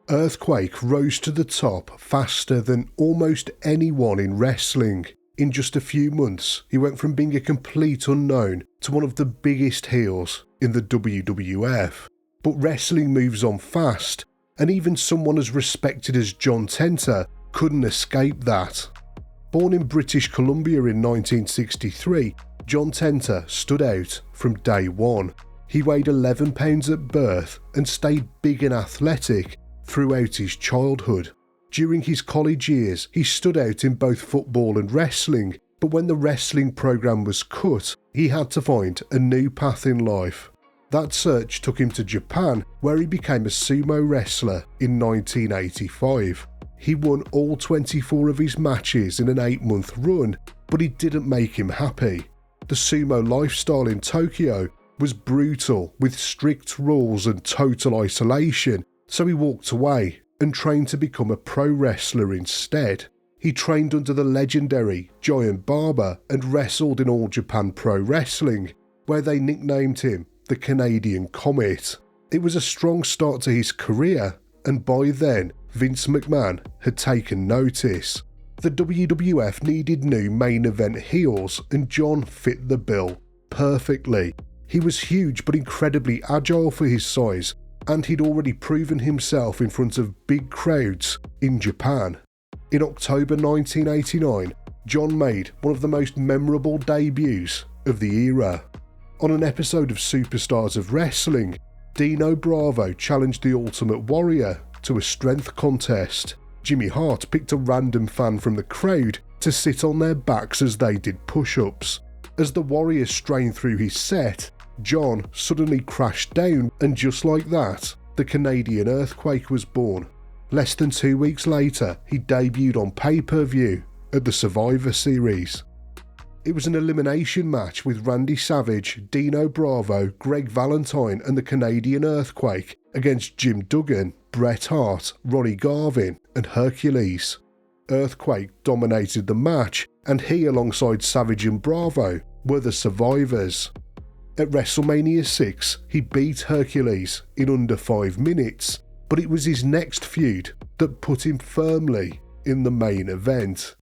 Earthquake rose to the top faster than almost anyone in wrestling. In just a few months, he went from being a complete unknown to one of the biggest heels in the WWF. But wrestling moves on fast, and even someone as respected as John Tenta couldn't escape that. Born in British Columbia in 1963, John Tenta stood out from day one. He weighed 11 pounds at birth and stayed big and athletic throughout his childhood. During his college years, he stood out in both football and wrestling, but when the wrestling program was cut, he had to find a new path in life. That search took him to Japan, where he became a sumo wrestler in 1985. He won all 24 of his matches in an 8-month run, but it didn't make him happy. The sumo lifestyle in Tokyo was brutal, with strict rules and total isolation, so he walked away and trained to become a pro wrestler instead. He trained under the legendary Giant Barber and wrestled in All Japan Pro Wrestling, where they nicknamed him the Canadian Comet. It was a strong start to his career, and by then Vince McMahon had taken notice. The WWF needed new main event heels, and John fit the bill perfectly. He was huge but incredibly agile for his size, and he'd already proven himself in front of big crowds in Japan. In October 1989, John made one of the most memorable debuts of the era. On an episode of Superstars of Wrestling, Dino Bravo challenged the Ultimate Warrior to a strength contest. Jimmy Hart picked a random fan from the crowd to sit on their backs as they did push-ups. As the Warrior strained through his set, John suddenly crashed down, and just like that, the Canadian Earthquake was born. Less than 2 weeks later, he debuted on pay-per-view at the Survivor Series. It was an elimination match with Randy Savage, Dino Bravo, Greg Valentine and the Canadian Earthquake against Jim Duggan, Bret Hart, Ronnie Garvin and Hercules. Earthquake dominated the match, and he alongside Savage and Bravo were the survivors. At WrestleMania 6, he beat Hercules in under 5 minutes, but it was his next feud that put him firmly in the main event.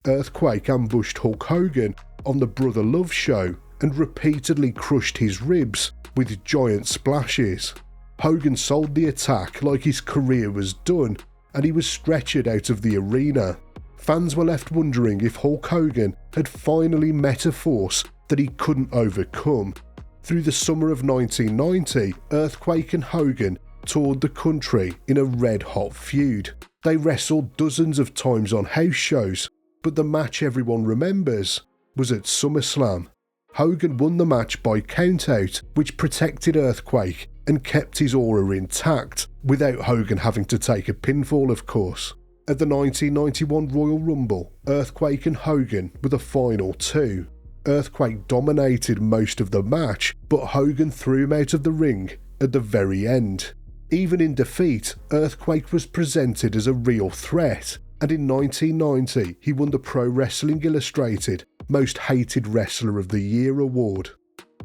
Earthquake ambushed Hulk Hogan on the Brother Love show and repeatedly crushed his ribs with giant splashes. Hogan sold the attack like his career was done, and he was stretchered out of the arena. Fans were left wondering if Hulk Hogan had finally met a force that he couldn't overcome. Through the summer of 1990, Earthquake and Hogan toured the country in a red-hot feud. They wrestled dozens of times on house shows, but the match everyone remembers was at SummerSlam. Hogan won the match by countout, which protected Earthquake and kept his aura intact, without Hogan having to take a pinfall, of course. At the 1991 Royal Rumble, Earthquake and Hogan were the final two. Earthquake dominated most of the match, but Hogan threw him out of the ring at the very end. Even in defeat, Earthquake was presented as a real threat, and in 1990 he won the Pro Wrestling Illustrated Most Hated Wrestler of the Year award.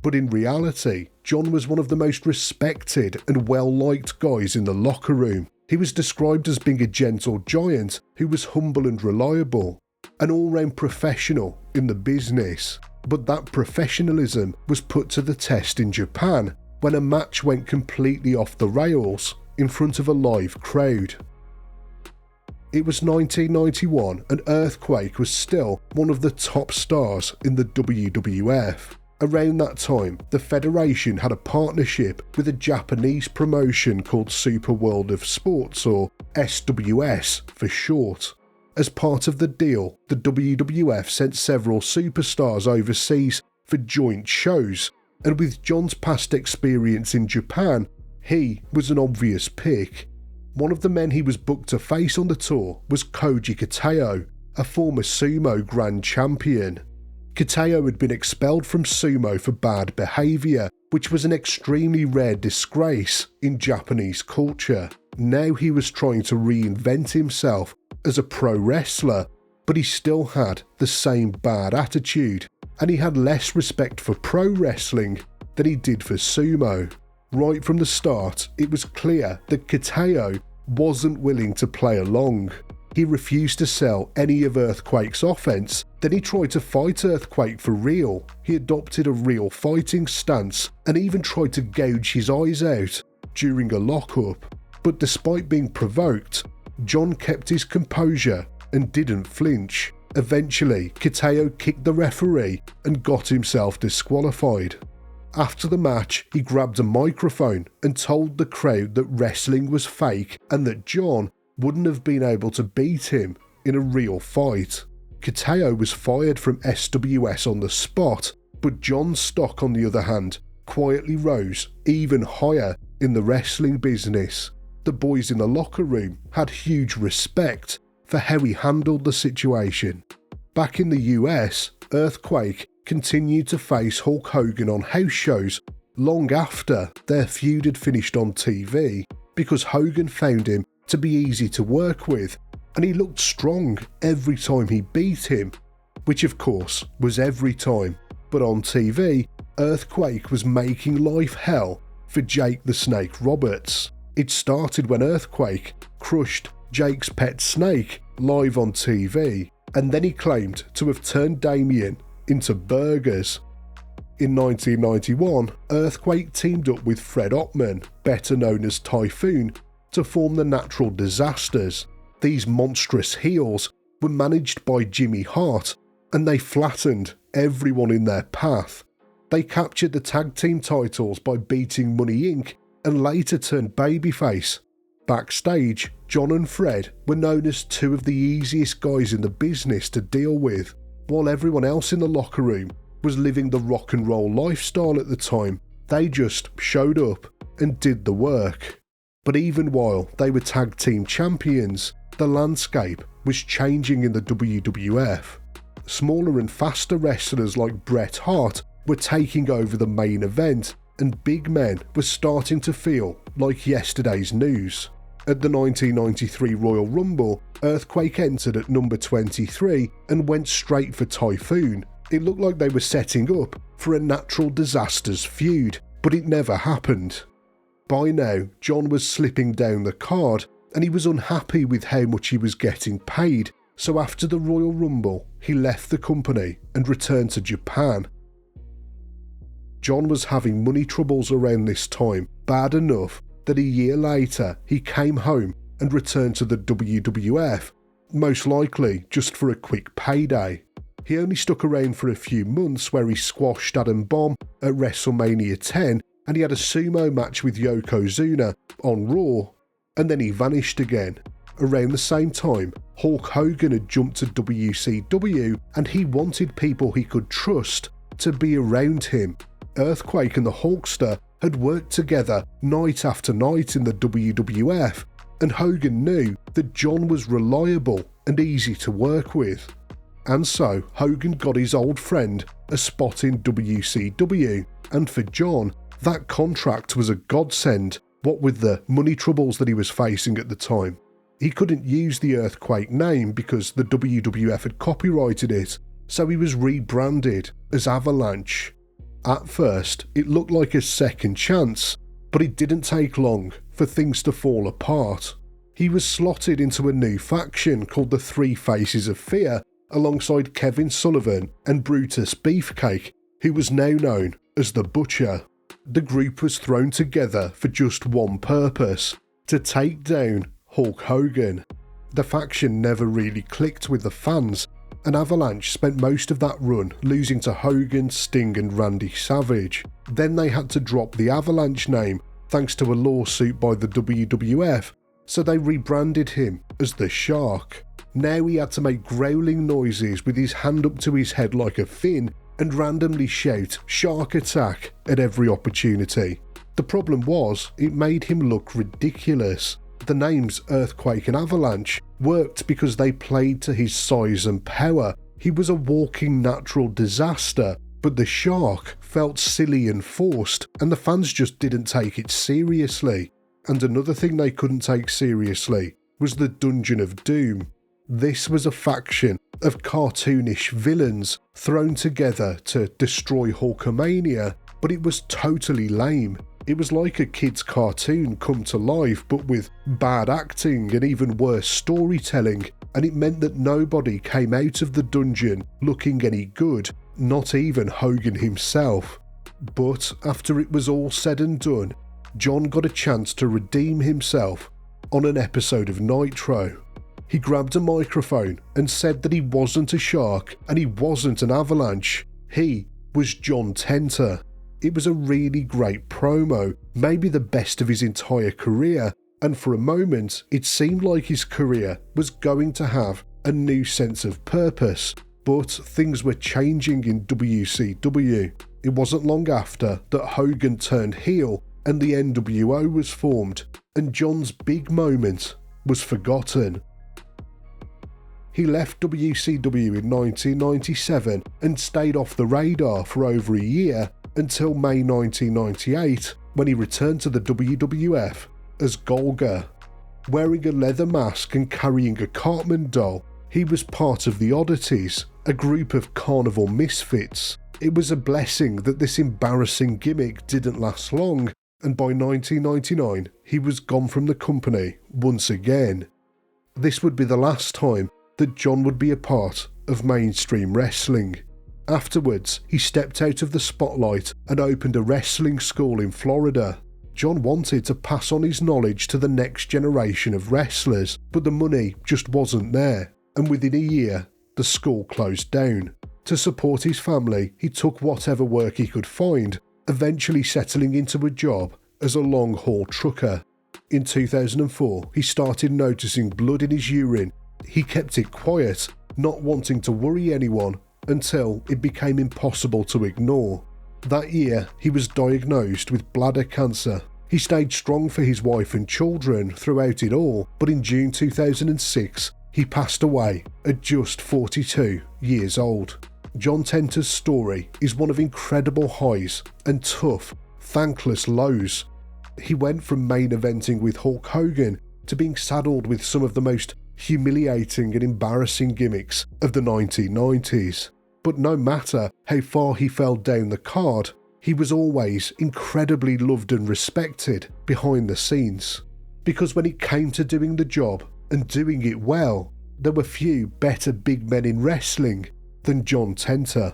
But in reality, John was one of the most respected and well-liked guys in the locker room. He was described as being a gentle giant who was humble and reliable, an all-round professional in the business. But that professionalism was put to the test in Japan when a match went completely off the rails in front of a live crowd. It was 1991 and Earthquake was still one of the top stars in the WWF. Around that time, the Federation had a partnership with a Japanese promotion called Super World of Sports, or SWS for short. As part of the deal, the WWF sent several superstars overseas for joint shows, and with John's past experience in Japan, he was an obvious pick. One of the men he was booked to face on the tour was Koji Kateo, a former sumo grand champion. Kateo had been expelled from sumo for bad behaviour, which was an extremely rare disgrace in Japanese culture. Now he was trying to reinvent himself as a pro wrestler, but he still had the same bad attitude, and he had less respect for pro wrestling than he did for sumo. Right from the start, it was clear that Kateo wasn't willing to play along. He refused to sell any of Earthquake's offense. Then he tried to fight Earthquake for real. He adopted a real fighting stance and even tried to gouge his eyes out during a lockup. But despite being provoked, John kept his composure and didn't flinch. Eventually, Kitao kicked the referee and got himself disqualified. After the match, he grabbed a microphone and told the crowd that wrestling was fake and that John wouldn't have been able to beat him in a real fight. Kitao was fired from SWS on the spot, but John's stock, on the other hand, quietly rose even higher in the wrestling business. The boys in the locker room had huge respect for how he handled the situation. Back in the US, Earthquake continued to face Hulk Hogan on house shows long after their feud had finished on TV, because Hogan found him to be easy to work with and he looked strong every time he beat him, which of course was every time. But on TV, Earthquake was making life hell for Jake the Snake Roberts. It started when Earthquake crushed Jake's pet snake live on TV, and then he claimed to have turned Damien into burgers. In 1991, Earthquake teamed up with Fred Ottman, better known as Typhoon, to form the Natural Disasters. These monstrous heels were managed by Jimmy Hart, and they flattened everyone in their path. They captured the tag team titles by beating Money Inc. and later turned babyface. Backstage, John and Fred were known as two of the easiest guys in the business to deal with. While everyone else in the locker room was living the rock and roll lifestyle at the time, they just showed up and did the work. But even while they were tag team champions, the landscape was changing in the WWF. Smaller and faster wrestlers like Bret Hart were taking over the main event, and big men were starting to feel like yesterday's news. At the 1993 Royal Rumble, Earthquake entered at number 23 and went straight for Typhoon. It looked like they were setting up for a Natural Disasters feud, but it never happened. By now, John was slipping down the card, and he was unhappy with how much he was getting paid, so after the Royal Rumble, he left the company and returned to Japan. John was having money troubles around this time, bad enough that a year later he came home and returned to the WWF, most likely just for a quick payday. He only stuck around for a few months, where he squashed Adam Bomb at WrestleMania 10, and he had a sumo match with Yokozuna on Raw, and then he vanished again. Around the same time, Hulk Hogan had jumped to WCW, and he wanted people he could trust to be around him. Earthquake and the Hulkster had worked together night after night in the WWF, and Hogan knew that John was reliable and easy to work with. And so Hogan got his old friend a spot in WCW, and for John, that contract was a godsend, what with the money troubles that he was facing at the time. He couldn't use the Earthquake name because the WWF had copyrighted it, so he was rebranded as Avalanche. At first, it looked like a second chance, but it didn't take long for things to fall apart. He was slotted into a new faction called the Three Faces of Fear, alongside Kevin Sullivan and Brutus Beefcake, who was now known as the Butcher. The group was thrown together for just one purpose: to take down Hulk Hogan. The faction never really clicked with the fans, and Avalanche spent most of that run losing to Hogan, Sting and Randy Savage. Then they had to drop the Avalanche name thanks to a lawsuit by the WWF, so they rebranded him as the Shark. Now he had to make growling noises with his hand up to his head like a fin and randomly shout "Shark Attack" at every opportunity. The problem was, it made him look ridiculous. The names Earthquake and Avalanche worked because they played to his size and power. He was a walking natural disaster, but the Shark felt silly and forced, and the fans just didn't take it seriously. And another thing they couldn't take seriously was the Dungeon of Doom. This was a faction of cartoonish villains thrown together to destroy Hulkamania, but it was totally lame. It was like a kid's cartoon come to life, but with bad acting and even worse storytelling, and it meant that nobody came out of the dungeon looking any good, not even Hogan himself. But after it was all said and done, John got a chance to redeem himself on an episode of Nitro. He grabbed a microphone and said that he wasn't a shark and he wasn't an avalanche. He was John Tenta. It was a really great promo, maybe the best of his entire career, and for a moment it seemed like his career was going to have a new sense of purpose. But things were changing in WCW. It wasn't long after that Hogan turned heel and the NWO was formed, and John's big moment was forgotten. He left WCW in 1997 and stayed off the radar for over a year until May 1998, when he returned to the WWF as Golga. Wearing a leather mask and carrying a Cartman doll, he was part of the Oddities, a group of carnival misfits. It was a blessing that this embarrassing gimmick didn't last long, and by 1999 he was gone from the company once again. This would be the last time that John would be a part of mainstream wrestling. Afterwards, he stepped out of the spotlight and opened a wrestling school in Florida. John wanted to pass on his knowledge to the next generation of wrestlers, but the money just wasn't there, and within a year, the school closed down. To support his family, he took whatever work he could find, eventually settling into a job as a long-haul trucker. In 2004, he started noticing blood in his urine. He kept it quiet, not wanting to worry anyone, until it became impossible to ignore. That year, he was diagnosed with bladder cancer. He stayed strong for his wife and children throughout it all, but in June 2006, he passed away at just 42 years old. John Tenta's story is one of incredible highs and tough, thankless lows. He went from main eventing with Hulk Hogan to being saddled with some of the most humiliating and embarrassing gimmicks of the 1990s. But no matter how far he fell down the card, he was always incredibly loved and respected behind the scenes. Because when it came to doing the job and doing it well, there were few better big men in wrestling than John Tenta.